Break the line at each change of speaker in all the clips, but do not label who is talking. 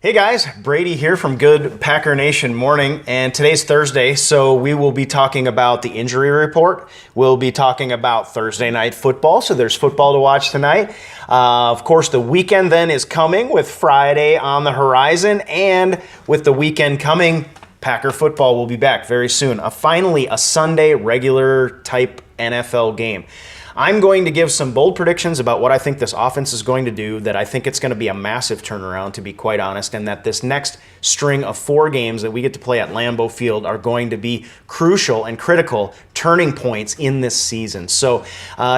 Hey guys, Brady here from Good Packer Nation Morning, and today's Thursday, so we will be talking about the injury report. We'll be talking about Thursday night football, so there's football to watch tonight. Of course, the weekend then is coming with Friday on the horizon, and with the weekend coming, Packer football will be back very soon. Finally, a Sunday regular type NFL game. I'm going to give some bold predictions about what I think this offense is going to do, that I think it's going to be a massive turnaround, to be quite honest, and that this next string of 4 games that we get to play at Lambeau Field are going to be crucial and critical turning points in this season. So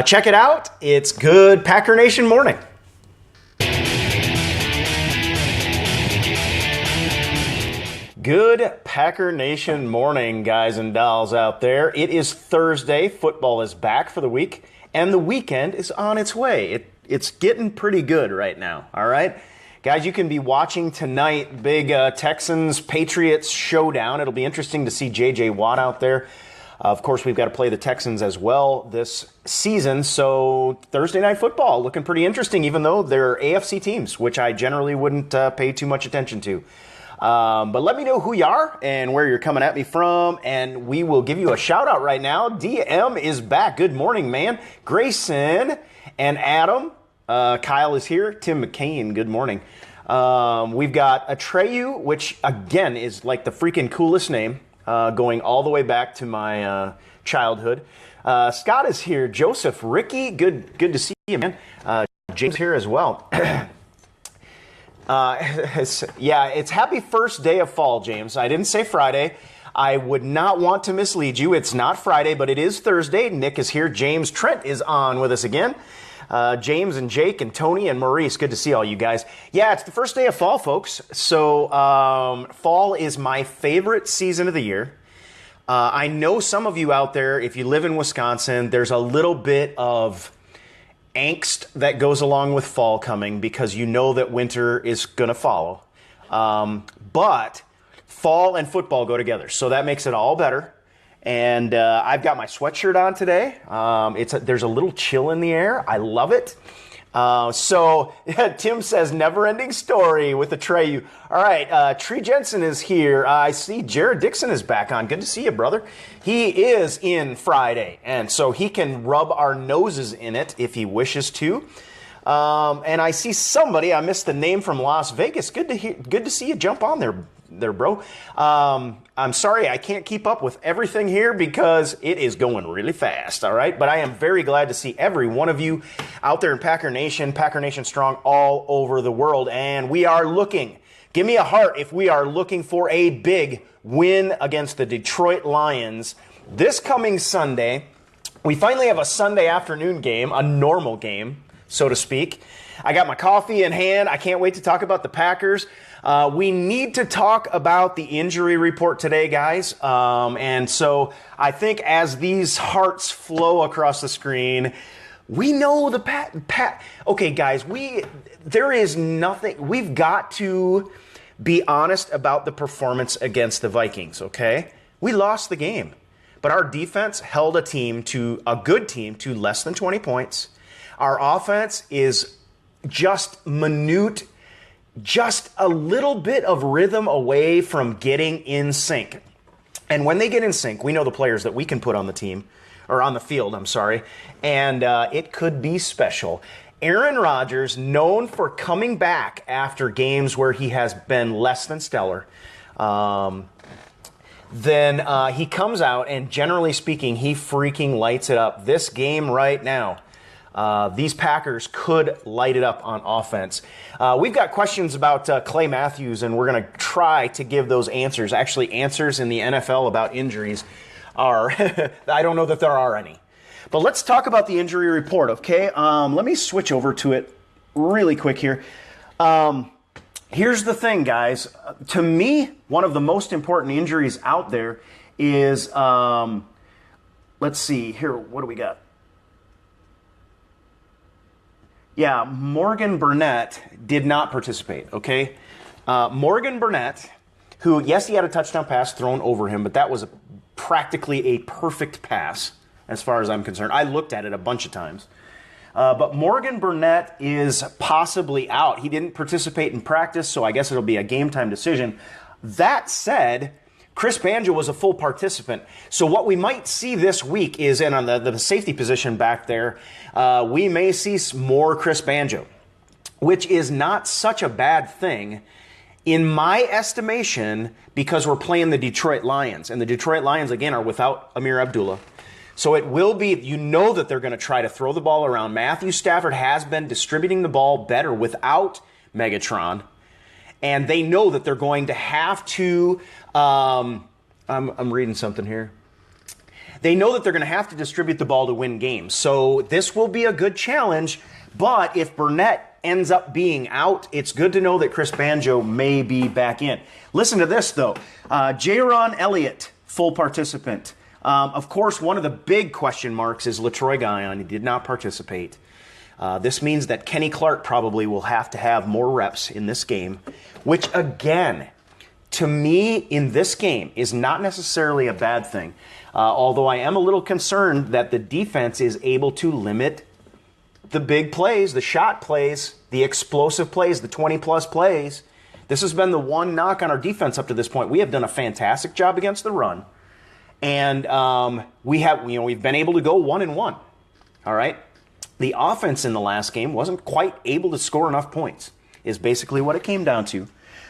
check it out. It's Good Packer Nation Morning. Good Packer Nation morning, guys and dolls out there. It is Thursday. Football is back for the week, and the weekend is on its way. It's getting pretty good right now, all right? Guys, you can be watching tonight, big Texans-Patriots showdown. It'll be interesting to see J.J. Watt out there. Of course, we've got to play the Texans as well this season, so Thursday Night Football looking pretty interesting, even though they're AFC teams, which I generally wouldn't pay too much attention to. But let me know who you are and where you're coming at me from, and we will give you a shout out right now. DM is back. Good morning, man. Grayson and Adam. Kyle is here. Tim McCain, good morning. We've got Atreyu, which again is like the freaking coolest name, going all the way back to my childhood. Scott is here. Joseph, Ricky, good to see you, man. James here as well. It's happy first day of fall, James. I didn't say Friday. I would not want to mislead you. It's not Friday, but it is Thursday. Nick is here. James Trent is on with us again. James and Jake and Tony and Maurice, good to see all you guys. Yeah, it's the first day of fall, folks. So fall is my favorite season of the year. I know some of you out there, if you live in Wisconsin, there's a little bit of angst that goes along with fall coming because you know that winter is going to follow. But fall and football go together, so that makes it all better. And I've got my sweatshirt on today. There's a little chill in the air. I love it. Tim says, never-ending story with Atreyu. All right, Tree Jensen is here. I see Jared Dixon is back on. Good to see you, brother. He is in Friday, and so he can rub our noses in it if he wishes to. And I see somebody, I missed the name, from Las Vegas. Good to see you jump on there, bro. I'm sorry I can't keep up with everything here because it is going really fast, all right? But I am very glad to see every one of you out there in Packer Nation strong all over the world. And we are looking, give me a heart if we are looking for a big win against the Detroit Lions this coming Sunday. We finally have a Sunday afternoon game, a normal game, so to speak. I got my coffee in hand. I can't wait to talk about the Packers. We need to talk about the injury report today, guys. And so I think as these hearts flow across the screen, we know the Okay, guys, there is nothing. We've got to be honest about the performance against the Vikings, okay? We lost the game, but our defense held a good team to less than 20 points. Our offense is just minute, just a little bit of rhythm away from getting in sync. And when they get in sync, we know the players that we can put on the team, or on the field, I'm sorry, and it could be special. Aaron Rodgers, known for coming back after games where he has been less than stellar, then he comes out and, generally speaking, he freaking lights it up. This game right now, these Packers could light it up on offense. We've got questions about Clay Matthews, and we're going to try to give those answers. Actually, answers in the NFL about injuries are, I don't know that there are any. But let's talk about the injury report, okay? Let me switch over to it really quick here. Here's the thing, guys. To me, one of the most important injuries out there is, let's see here, what do we got? Yeah, Morgan Burnett did not participate, okay? Morgan Burnett, who, yes, he had a touchdown pass thrown over him, but that was practically a perfect pass as far as I'm concerned. I looked at it a bunch of times. But Morgan Burnett is possibly out. He didn't participate in practice, so I guess it'll be a game time decision. That said, Chris Banjo was a full participant. So what we might see this week is, and on the safety position back there, we may see more Chris Banjo, which is not such a bad thing in my estimation, because we're playing the Detroit Lions. And the Detroit Lions, again, are without Amir Abdullah. So it will be, you know that they're going to try to throw the ball around. Matthew Stafford has been distributing the ball better without Megatron. And they know that they're going to have to, I'm reading something here. They know that they're going to have to distribute the ball to win games. So this will be a good challenge. But if Burnett ends up being out, it's good to know that Chris Banjo may be back in. Listen to this, though. Jaron Elliott, full participant. Of course, one of the big question marks is LaTroy Guion. He did not participate. This means that Kenny Clark probably will have to have more reps in this game, which, again, to me, in this game, is not necessarily a bad thing. Although I am a little concerned that the defense is able to limit the big plays, the shot plays, the explosive plays, the 20-plus plays. This has been the one knock on our defense up to this point. We have done a fantastic job against the run, and we've been able to go 1-1. All right, the offense in the last game wasn't quite able to score enough points, is basically what it came down to.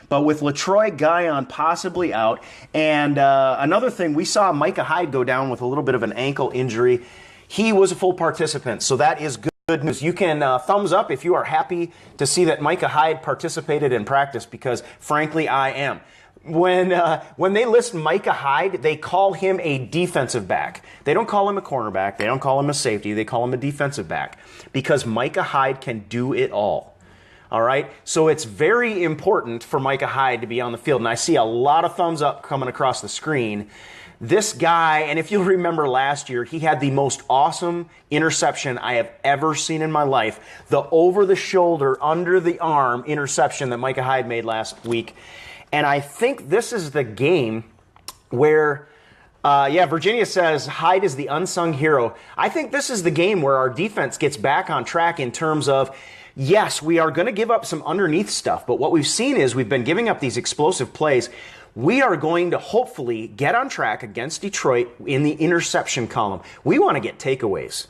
But with LaTroy Guion possibly out, and another thing, we saw Micah Hyde go down with a little bit of an ankle injury. He was a full participant, so that is good news. You can thumbs up if you are happy to see that Micah Hyde participated in practice, because frankly, I am. When they list Micah Hyde, they call him a defensive back. They don't call him a cornerback. They don't call him a safety. They call him a defensive back, because Micah Hyde can do it all. All right? So it's very important for Micah Hyde to be on the field. And I see a lot of thumbs up coming across the screen. This guy, and if you'll remember last year, he had the most awesome interception I have ever seen in my life. The over-the-shoulder, under-the-arm interception that Micah Hyde made last week. And I think this is the game where, Virginia says Hyde is the unsung hero. I think this is the game where our defense gets back on track in terms of, yes, we are going to give up some underneath stuff, but what we've seen is we've been giving up these explosive plays. We are going to hopefully get on track against Detroit in the interception column. We want to get takeaways.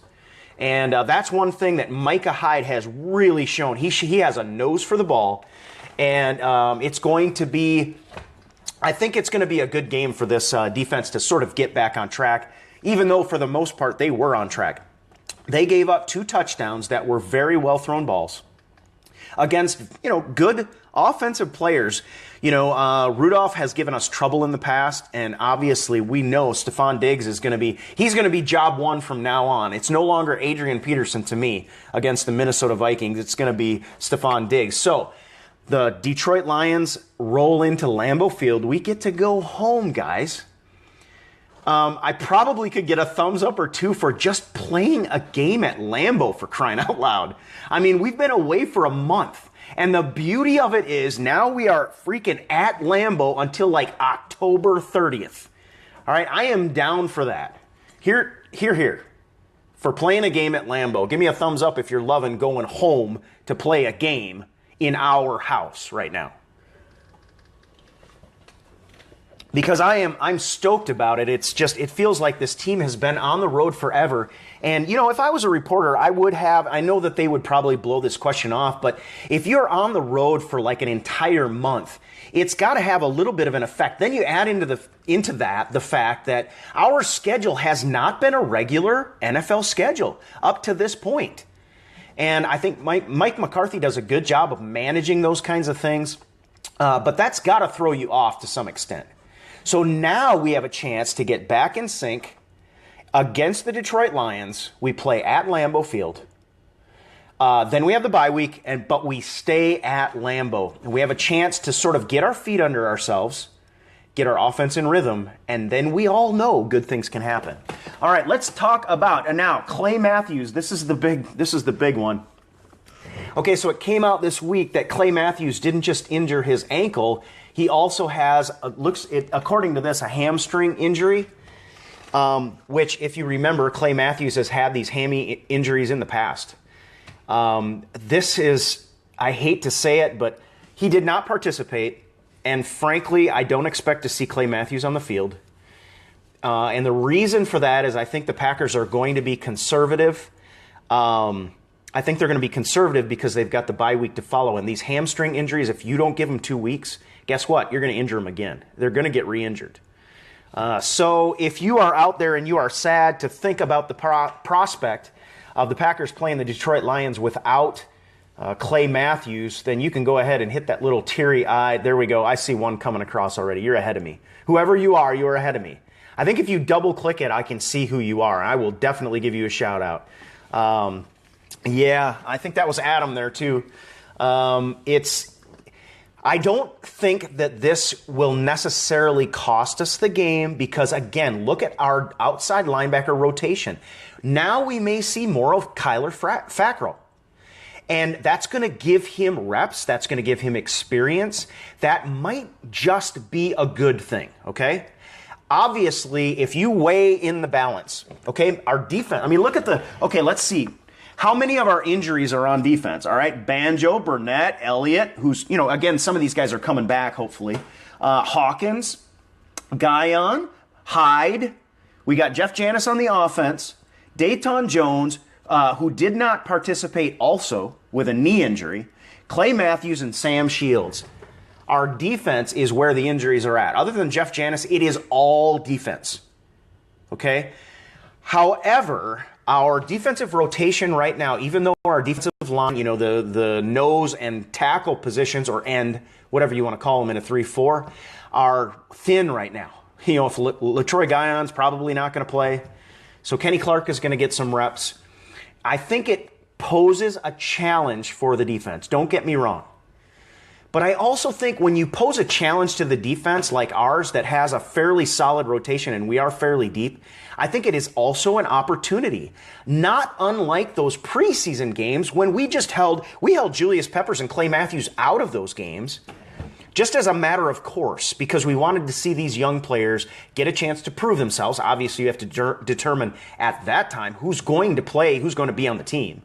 And that's one thing that Micah Hyde has really shown. He has a nose for the ball. And it's going to be, I think it's going to be a good game for this defense to sort of get back on track, even though for the most part they were on track. They gave up 2 touchdowns that were very well thrown balls against, good offensive players. Rudolph has given us trouble in the past, and obviously we know Stephon Diggs is going to be job one from now on. It's no longer Adrian Peterson to me against the Minnesota Vikings. It's going to be Stephon Diggs. So the Detroit Lions roll into Lambeau Field. We get to go home, guys. I probably could get a thumbs up or 2 for just playing a game at Lambeau, for crying out loud. I mean, we've been away for a month. And the beauty of it is now we are freaking at Lambeau until like October 30th. All right, I am down for that. Here. For playing a game at Lambeau. Give me a thumbs up if you're loving going home to play a game in our house right now. Because I'm stoked about it. It feels like this team has been on the road forever. And, if I was a reporter, I know that they would probably blow this question off, but if you're on the road for like an entire month, it's got to have a little bit of an effect. Then you add into that the fact that our schedule has not been a regular NFL schedule up to this point. And I think Mike McCarthy does a good job of managing those kinds of things, but that's got to throw you off to some extent. So now we have a chance to get back in sync against the Detroit Lions. We play at Lambeau Field. Then we have the bye week, but we stay at Lambeau. And we have a chance to sort of get our feet under ourselves, get our offense in rhythm, and then we all know good things can happen. All right, let's talk about, and now Clay Matthews. This is the big one. Okay, so it came out this week that Clay Matthews didn't just injure his ankle. He also has, according to this, a hamstring injury, which, if you remember, Clay Matthews has had these hammy injuries in the past. This is, I hate to say it, but he did not participate. And frankly, I don't expect to see Clay Matthews on the field. And the reason for that is I think the Packers are going to be conservative. I think they're going to be conservative because they've got the bye week to follow. And these hamstring injuries, if you don't give them 2 weeks, guess what? You're going to injure them again. They're going to get re-injured. So if you are out there and you are sad to think about the prospect of the Packers playing the Detroit Lions without Clay Matthews, then you can go ahead and hit that little teary-eyed. There we go. I see one coming across already. You're ahead of me. Whoever you are ahead of me. I think if you double-click it, I can see who you are. I will definitely give you a shout-out. Yeah, I think that was Adam there, too. I don't think that this will necessarily cost us the game because, again, look at our outside linebacker rotation. Now we may see more of Kyler Fackrell. And that's going to give him reps. That's going to give him experience. That might just be a good thing, okay? Obviously, if you weigh in the balance, okay, our defense, I mean, look at let's see. How many of our injuries are on defense? All right, Banjo, Burnett, Elliott, who's, again, some of these guys are coming back, hopefully. Hawkins, Guyon, Hyde. We got Jeff Janis on the offense. Dayton Jones, who did not participate also with a knee injury. Clay Matthews and Sam Shields. Our defense is where the injuries are at. Other than Jeff Janis, it is all defense. Okay? However, our defensive rotation right now, even though our defensive line, the nose and tackle positions or end, whatever you want to call them in a 3-4, are thin right now. If LaTroy Guyon's probably not going to play, so Kenny Clark is going to get some reps. I think it poses a challenge for the defense. Don't get me wrong. But I also think when you pose a challenge to the defense like ours that has a fairly solid rotation and we are fairly deep, I think it is also an opportunity. Not unlike those preseason games when we held Julius Peppers and Clay Matthews out of those games just as a matter of course because we wanted to see these young players get a chance to prove themselves. Obviously, you have to determine at that time who's going to play, who's going to be on the team.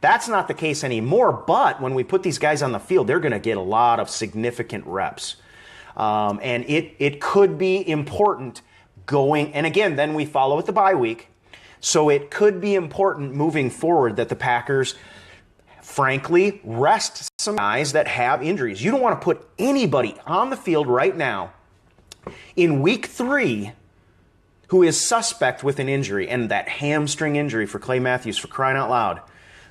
That's not the case anymore, but when we put these guys on the field, they're going to get a lot of significant reps. And it could be important going, and again, then we follow with the bye week. So it could be important moving forward that the Packers, frankly, rest some guys that have injuries. You don't want to put anybody on the field right now in week 3 who is suspect with an injury, and that hamstring injury for Clay Matthews, for crying out loud.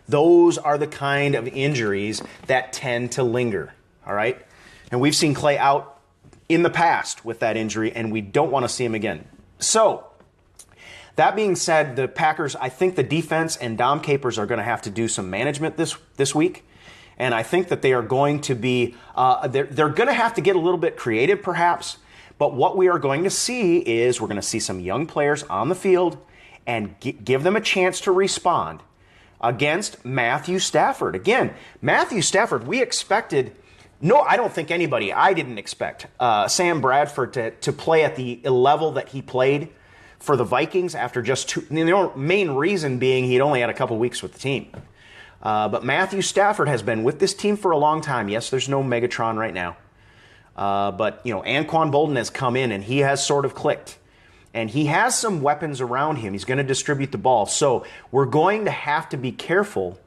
Those are the kind of injuries that tend to linger, all right? And we've seen Clay out in the past with that injury, and we don't want to see him again. So, that being said, the Packers, I think the defense and Dom Capers are going to have to do some management this week. And I think that they are going to be, they're going to have to get a little bit creative perhaps. But what we are going to see is we're going to see some young players on the field and give them a chance to respond against Matthew Stafford. Again, Matthew Stafford, we expected, I don't think I didn't expect Sam Bradford to play at the level that he played for the Vikings after just the main reason being he'd only had a couple weeks with the team. But Matthew Stafford has been with this team for a long time. Yes, there's no Megatron right now. But Anquan Bolden has come in and he has sort of clicked. And he has some weapons around him. He's going to distribute the ball. So we're going to have to be careful.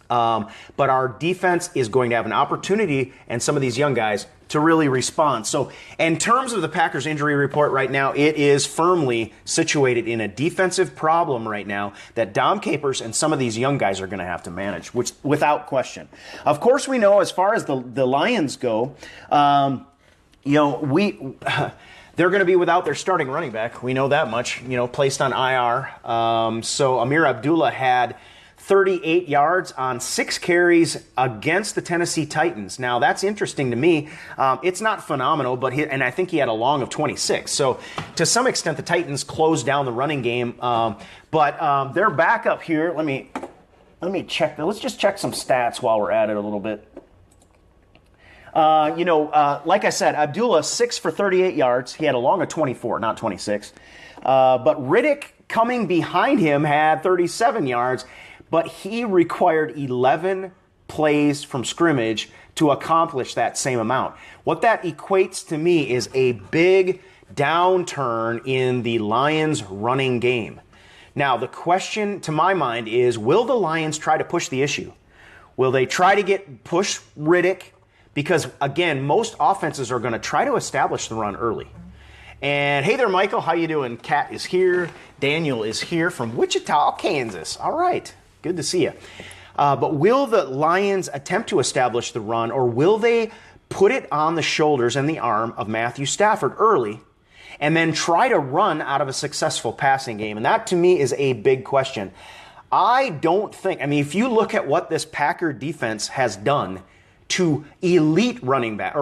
But our defense is going to have an opportunity, and some of these young guys, to really respond. So in terms of the Packers injury report right now, it is firmly situated in a defensive problem right now that Dom Capers and some of these young guys are going to have to manage, which without question. Of course, we know as far as the Lions go, they're going to be without their starting running back. We know that much, placed on IR. So Amir Abdullah had 38 yards on 6 carries against the Tennessee Titans. Now, that's interesting to me. It's not phenomenal, and I think he had a long of 26. So to some extent, the Titans closed down the running game. But they're back up here. Let me check. Let's just check some stats while we're at it a little bit. Like I said, Abdullah, 6 for 38 yards. He had a long of 24, not 26. But Riddick, coming behind him, had 37 yards. but he required 11 plays from scrimmage to accomplish that same amount. What that equates to me is a big downturn in the Lions' running game. Now, the question to my mind is, will the Lions try to push the issue? Will they try to push Riddick? Because, again, most offenses are going to try to establish the run early. And hey there, Michael. How you doing? Kat is here. Daniel is here from Wichita, Kansas. All right. Good to see you. But will the Lions attempt to establish the run, or will they put it on the shoulders and the arm of Matthew Stafford early and then try to run out of a successful passing game? And that, to me, is a big question. I don't think, if you look at what this Packer defense has done to elite running back,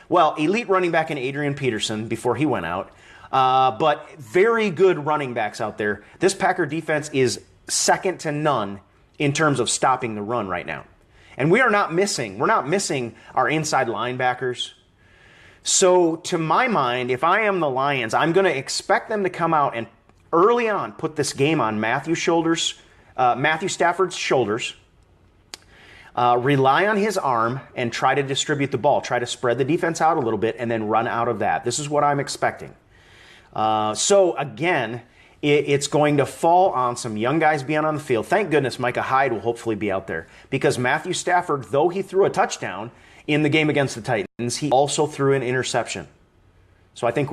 elite running back in Adrian Peterson before he went out, but very good running backs out there, this Packer defense is second to none in terms of stopping the run right now. And we're not missing our inside linebackers. So to my mind, if I am the Lions, I'm going to expect them to come out and early on put this game on Matthew Stafford's shoulders, rely on his arm, and try to distribute the ball, try to spread the defense out a little bit, and then run out of that. This is what I'm expecting. So again, it's going to fall on some young guys being on the field. Thank goodness Micah Hyde will hopefully be out there, because Matthew Stafford, though he threw a touchdown in the game against the Titans, he also threw an interception. So I think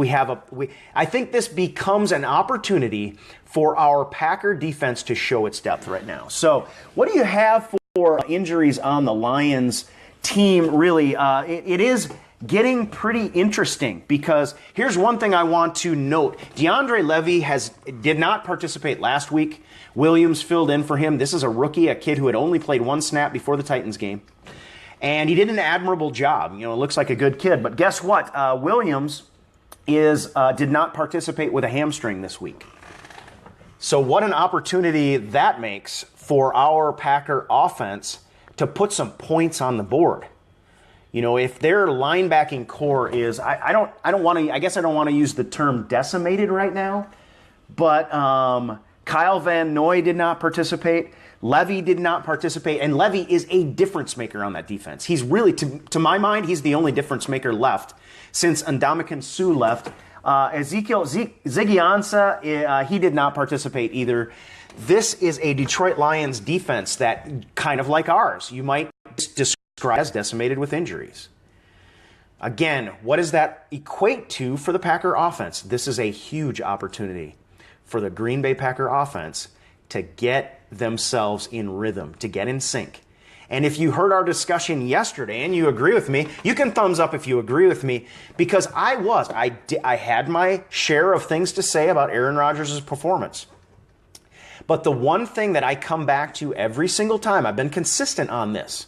I think this becomes an opportunity for our Packer defense to show its depth right now. So what do you have for injuries on the Lions team? Really, it is getting pretty interesting, because here's one thing I want to note. DeAndre Levy did not participate last week. Williams filled in for him. This is a rookie, a kid who had only played one snap before the Titans game. And he did an admirable job. It looks like a good kid. But guess what? Williams did not participate with a hamstring this week. So what an opportunity that makes for our Packer offense to put some points on the board. If their linebacking core is, I don't want to use the term decimated right now, but Kyle Van Noy did not participate. Levy did not participate, and Levy is a difference maker on that defense. He's really, to my mind, he's the only difference maker left since Ndamukong Suh left. Ziggy Ansah, he did not participate either. This is a Detroit Lions defense that, kind of like ours, you might describe as decimated with injuries. Again, what does that equate to for the Packer offense? This is a huge opportunity for the Green Bay Packer offense to get themselves in rhythm, to get in sync. And if you heard our discussion yesterday and you agree with me, you can thumbs up if you agree with me, because I had my share of things to say about Aaron Rodgers' performance. But the one thing that I come back to every single time, I've been consistent on this,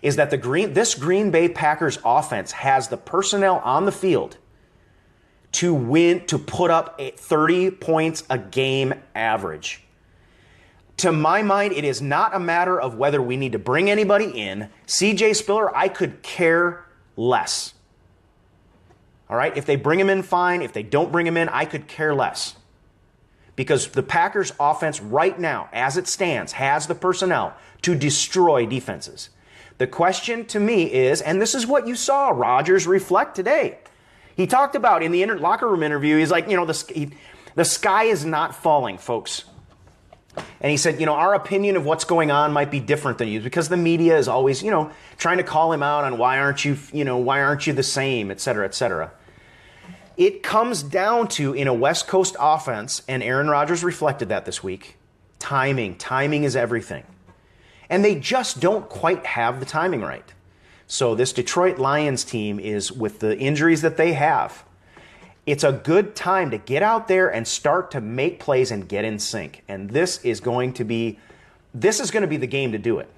is that this Green Bay Packers offense has the personnel on the field to win, to put up 30 points a game average. To my mind, it is not a matter of whether we need to bring anybody in. CJ Spiller, I could care less. All right? If they bring him in, fine. If they don't bring him in, I could care less. Because the Packers offense right now, as it stands, has the personnel to destroy defenses. The question to me is, and this is what you saw Rodgers reflect today. He talked about in the locker room interview, he's like, the sky is not falling, folks. And he said, our opinion of what's going on might be different than you, because the media is always, trying to call him out on why aren't you the same, et cetera, et cetera. It comes down to, in a West Coast offense, and Aaron Rodgers reflected that this week, timing. Timing is everything. And they just don't quite have the timing right. So this Detroit Lions team is, with the injuries that they have, it's a good time to get out there and start to make plays and get in sync. And this is going to be the game to do it.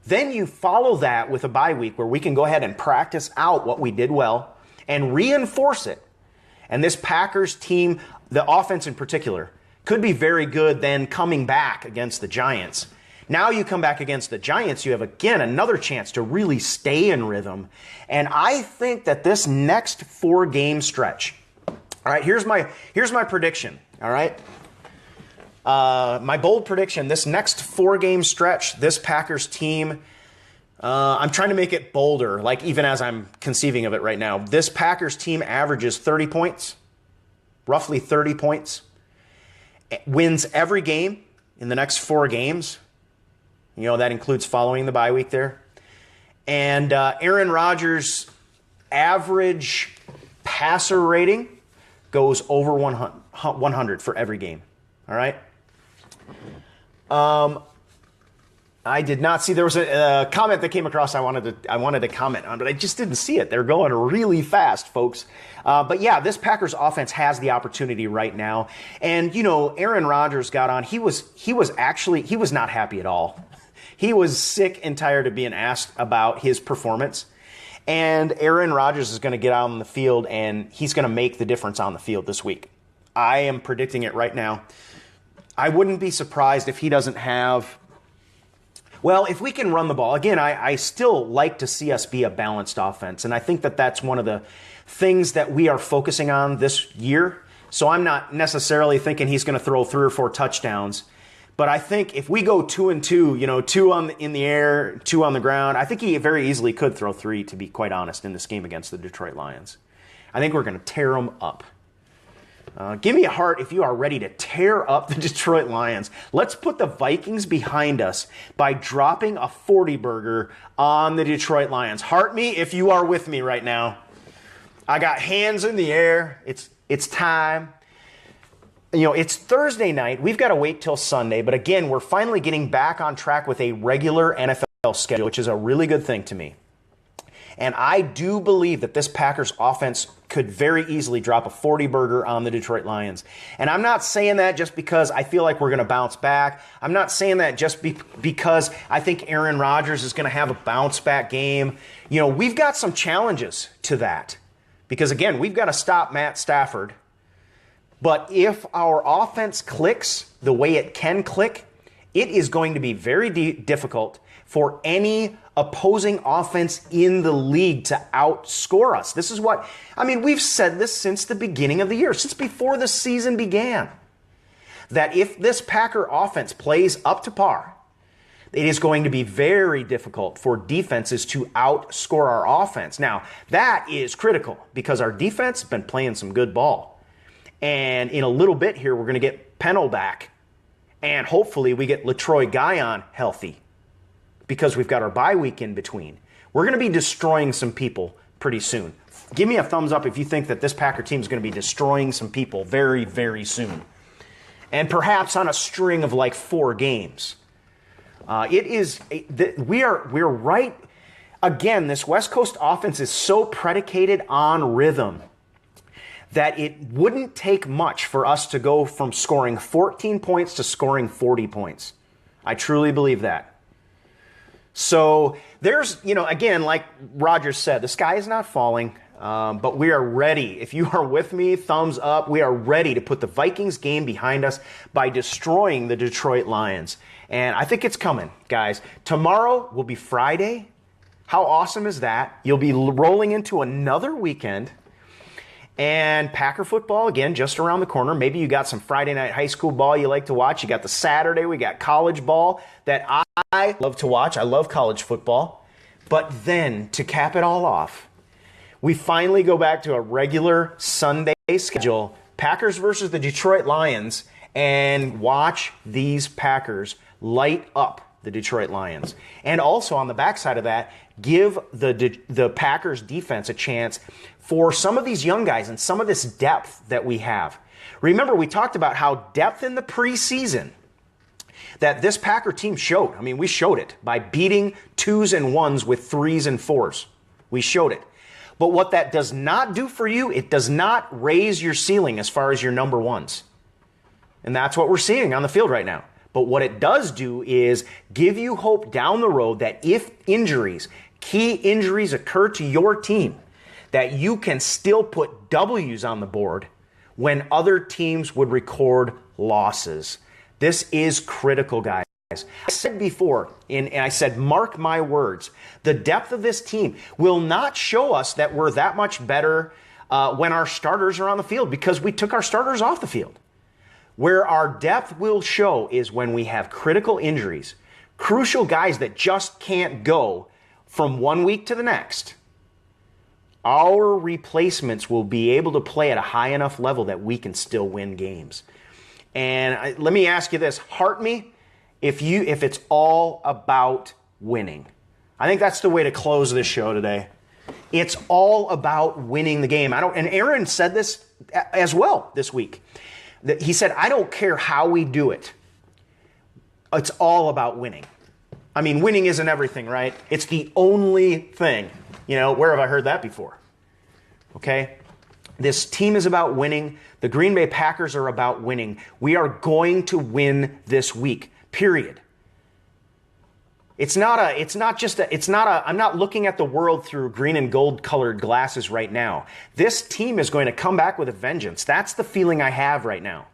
Then you follow that with a bye week where we can go ahead and practice out what we did well and reinforce it. And this Packers team, the offense in particular, could be very good then coming back against the Giants. Now you come back against the Giants, you have, again, another chance to really stay in rhythm. And I think that this next 4-game stretch, all right, here's my prediction, all right? My bold prediction, this next 4-game stretch, this Packers team, I'm trying to make it bolder, like even as I'm conceiving of it right now. This Packers team averages 30 points, roughly 30 points, wins every game in the next 4 games. You know, that includes following the bye week there. And Aaron Rodgers' average passer rating goes over 100 for every game. All right? I did not see, there was a comment that came across I wanted to comment on, but I just didn't see it. They're going really fast, folks. But yeah, this Packers offense has the opportunity right now. And, you know, Aaron Rodgers got on. He was not happy at all. He was sick and tired of being asked about his performance. And Aaron Rodgers is going to get out on the field, and he's going to make the difference on the field this week. I am predicting it right now. I wouldn't be surprised if he doesn't have... Well, if we can run the ball, again, I still like to see us be a balanced offense. And I think that that's one of the things that we are focusing on this year. So I'm not necessarily thinking he's going to throw 3 or 4 touchdowns. But I think if we go 2 and 2, you know, 2 in the air, 2 on the ground, I think he very easily could throw 3, to be quite honest, in this game against the Detroit Lions. I think we're going to tear them up. Give me a heart if you are ready to tear up the Detroit Lions. Let's put the Vikings behind us by dropping a 40-burger on the Detroit Lions. Heart me if you are with me right now. I got hands in the air. It's time. You know, it's Thursday night. We've got to wait till Sunday. But again, we're finally getting back on track with a regular NFL schedule, which is a really good thing to me. And I do believe that this Packers offense could very easily drop a 40-burger on the Detroit Lions. And I'm not saying that just because I feel like we're going to bounce back. I'm not saying that just because I think Aaron Rodgers is going to have a bounce-back game. You know, we've got some challenges to that. Because, again, we've got to stop Matt Stafford. But if our offense clicks the way it can click, it is going to be very difficult for any opposing offense in the league to outscore us. This is what, I mean, we've said this since the beginning of the year, since before the season began, that if this Packer offense plays up to par, it is going to be very difficult for defenses to outscore our offense. Now, that is critical because our defense has been playing some good ball. And in a little bit here, we're going to get Pennell back. And hopefully we get LaTroy Guion healthy, because we've got our bye week in between. We're going to be destroying some people pretty soon. Give me a thumbs up if you think that this Packer team is going to be destroying some people very, very soon. And perhaps on a string of like 4 games. We're right. Again, this West Coast offense is so predicated on rhythm that it wouldn't take much for us to go from scoring 14 points to scoring 40 points. I truly believe that. So there's, you know, again, like Roger said, the sky is not falling, but we are ready. If you are with me, thumbs up. We are ready to put the Vikings game behind us by destroying the Detroit Lions. And I think it's coming, guys. Tomorrow will be Friday. How awesome is that? You'll be rolling into another weekend. And Packer football, again, just around the corner. Maybe you got some Friday night high school ball you like to watch. You got the Saturday. We got college ball that I love to watch. I love college football. But then, to cap it all off, we finally go back to a regular Sunday schedule. Packers versus the Detroit Lions. And watch these Packers light up the Detroit Lions. And also on the backside of that, give the Packers defense a chance for some of these young guys and some of this depth that we have. Remember, we talked about how depth in the preseason that this Packer team showed. I mean, we showed it by beating 2s and 1s with 3s and 4s. We showed it. But what that does not do for you, it does not raise your ceiling as far as your number 1s. And that's what we're seeing on the field right now. But what it does do is give you hope down the road that if injuries, key injuries occur to your team, that you can still put W's on the board when other teams would record losses. This is critical, guys. I said before, and I said, mark my words, the depth of this team will not show us that we're that much better when our starters are on the field because we took our starters off the field. Where our depth will show is when we have critical injuries, crucial guys that just can't go from one week to the next. Our replacements will be able to play at a high enough level that we can still win games. And let me ask you this, heart me if it's all about winning. I think that's the way to close this show today. It's all about winning the game. And Aaron said this as well this week. He said, I don't care how we do it. It's all about winning. I mean, winning isn't everything, right? It's the only thing. You know, where have I heard that before? Okay? This team is about winning. The Green Bay Packers are about winning. We are going to win this week, period. I'm not looking at the world through green and gold colored glasses right now. This team is going to come back with a vengeance. That's the feeling I have right now.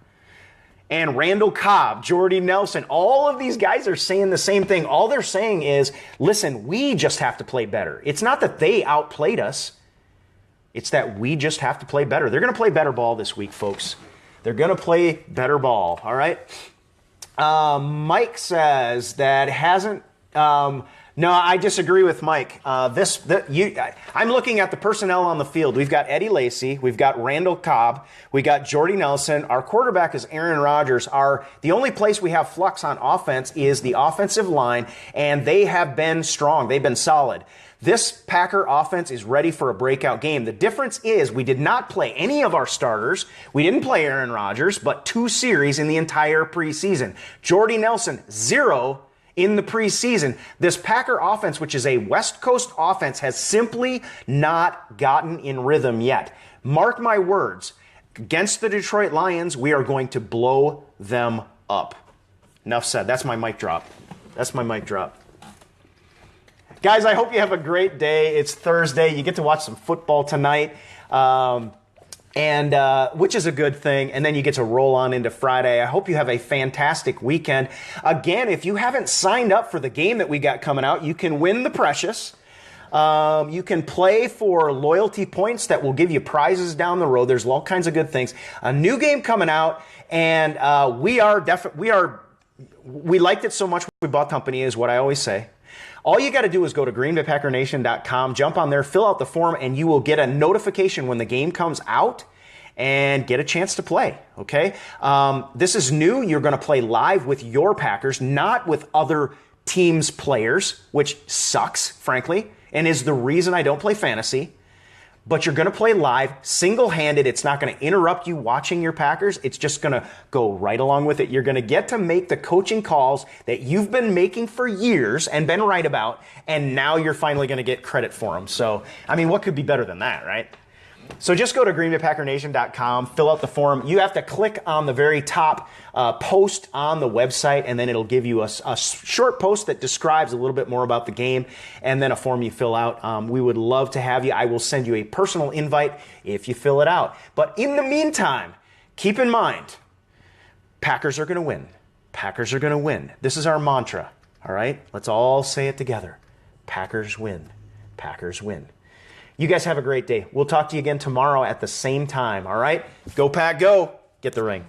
And Randall Cobb, Jordy Nelson, all of these guys are saying the same thing. All they're saying is, listen, we just have to play better. It's not that they outplayed us. It's that we just have to play better. They're going to play better ball this week, folks. They're going to play better ball, all right? Mike says that hasn't... no, I disagree with Mike. I'm looking at the personnel on the field. We've got Eddie Lacy. We've got Randall Cobb. We got Jordy Nelson. Our quarterback is Aaron Rodgers. The only place we have flux on offense is the offensive line, and they have been strong. They've been solid. This Packer offense is ready for a breakout game. The difference is we did not play any of our starters. We didn't play Aaron Rodgers, but 2 series in the entire preseason. Jordy Nelson, 0 in the preseason. This Packer offense, which is a West Coast offense, has simply not gotten in rhythm yet. Mark my words, against the Detroit Lions, we are going to blow them up. Enough said. That's my mic drop. That's my mic drop. Guys, I hope you have a great day. It's Thursday. You get to watch some football tonight. Which is a good thing, and then you get to roll on into Friday. I hope you have a fantastic weekend. Again, if you haven't signed up for the game that we got coming out, you can win the Precious. You can play for loyalty points that will give you prizes down the road. There's all kinds of good things. A new game coming out, and we liked it so much we bought company, is what I always say. All you got to do is go to greenbaypackernation.com, jump on there, fill out the form, and you will get a notification when the game comes out and get a chance to play, okay? This is new. You're going to play live with your Packers, not with other teams' players, which sucks, frankly, and is the reason I don't play fantasy. But you're going to play live, single-handed. It's not going to interrupt you watching your Packers. It's just going to go right along with it. You're going to get to make the coaching calls that you've been making for years and been right about, and now you're finally going to get credit for them. So, I mean, what could be better than that, right? So just go to greenbaypackernation.com, fill out the form. You have to click on the very top post on the website, and then it'll give you a short post that describes a little bit more about the game, and then a form you fill out. We would love to have you. I will send you a personal invite if you fill it out. But in the meantime, keep in mind, Packers are going to win. Packers are going to win. This is our mantra, all right? Let's all say it together. Packers win. Packers win. You guys have a great day. We'll talk to you again tomorrow at the same time, all right? Go Pack, go. Get the ring.